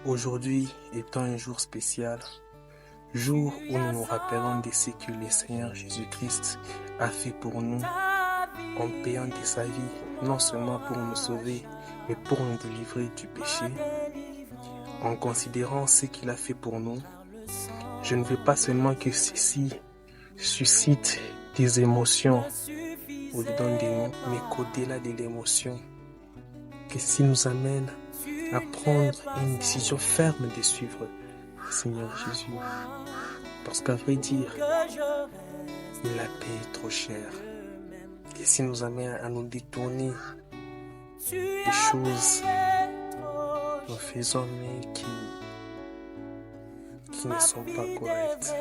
Aujourd'hui étant un jour spécial, jour où nous nous rappelons de ce que le Seigneur Jésus-Christ a fait pour nous en payant de sa vie, non seulement pour nous sauver, mais pour nous délivrer du péché. En considérant ce qu'il a fait pour nous, je ne veux pas seulement que ceci suscite des émotions au-dedans de nous, mais qu'au-delà de l'émotion, que ceci nous amène à prendre une décision ferme de suivre le Seigneur Jésus. Parce qu'à vrai dire, il a payé trop cher. Et ceci nous amène à nous détourner des choses que nous faisons mais qui ne sont pas correctes.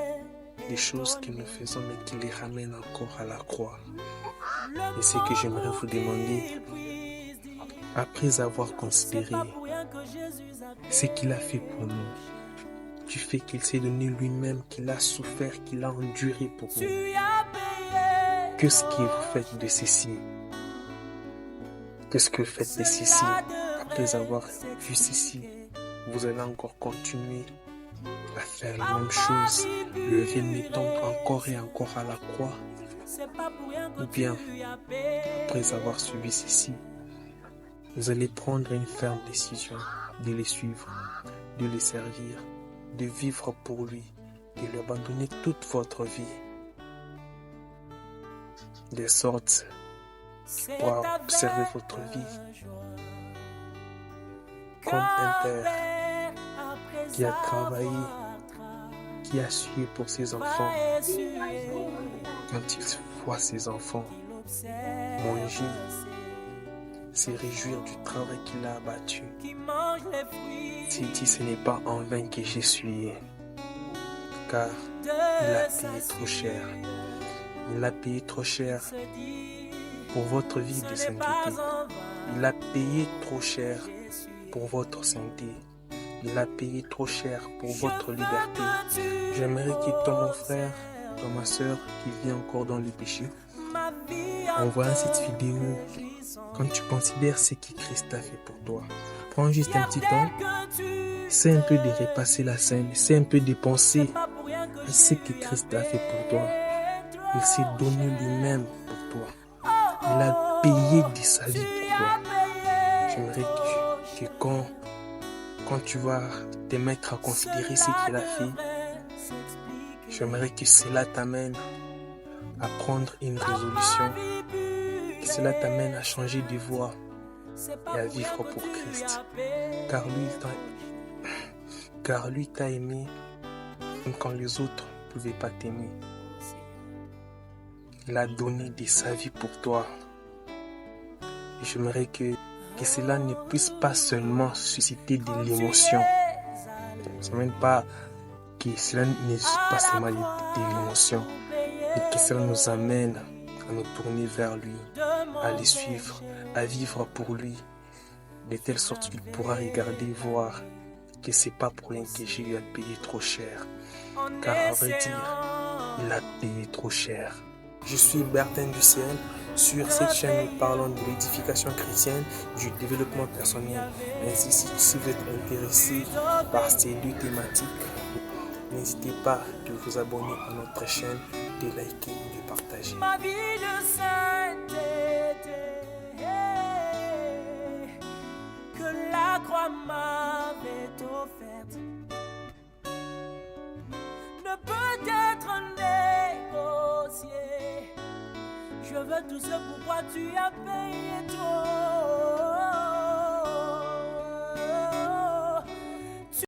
Des choses que nous faisons mais qui les ramènent encore à la croix. Et ce que j'aimerais vous demander, après avoir considéré ce qu'il a fait pour nous, du fait qu'il s'est donné lui-même, qu'il a souffert, qu'il a enduré pour nous, qu'est-ce que vous faites de ceci? Qu'est-ce que vous faites de ceci? Après avoir vu ceci, vous allez encore continuer à faire la même chose, lever mes tentes encore et encore à la croix? Ou bien, après avoir suivi ceci, vous allez prendre une ferme décision de les suivre, de les servir, de vivre pour lui, de lui abandonner toute votre vie, de sorte pour observer votre vie comme un père qui a travaillé, qui a sué pour ses enfants. Quand il voit ses enfants manger, se réjouir du travail qu'il a abattu. Il dit, ce n'est pas en vain que j'ai sué, car il a payé trop cher. Il a payé trop cher pour votre vie de sainteté. Il a payé trop cher pour votre santé. Il a payé trop cher pour votre liberté. J'aimerais que toi, mon frère, toi, ma soeur, qui vit encore dans le péché, en voyant cette vidéo, quand tu considères ce que Christ a fait pour toi, prends juste un petit temps, c'est un peu de repasser la scène, c'est un peu de penser à ce que Christ a fait pour toi. Il s'est donné lui-même pour toi. Il a payé de sa vie pour toi. J'aimerais que quand tu vas te mettre à considérer ce qu'il a fait, j'aimerais que cela t'amène à prendre une résolution, que cela t'amène à changer de voie et à vivre pour Christ. Car lui t'a aimé même quand les autres ne pouvaient pas t'aimer. Il a donné de sa vie pour toi. Et j'aimerais que cela ne puisse pas seulement susciter de l'émotion. Ça ne même pas que cela ne suscite pas seulement de l'émotion, mais que cela nous amène à nous tourner vers lui, à le suivre, à vivre pour lui, de telle sorte qu'il pourra regarder et voir que c'est pas pour rien que Jésus a payé trop cher. Car à vrai dire, il a payé trop cher. Je suis Bertin du ciel. Sur cette chaîne, nous parlons de l'édification chrétienne, du développement personnel. Ainsi, si vous êtes intéressé par ces deux thématiques, n'hésitez pas de vous abonner à notre chaîne, de liker et de partager. Ma vie de sainteté, que la croix m'avait offerte, ne peut être négociée. Je veux tout ce pourquoi tu as payé trop.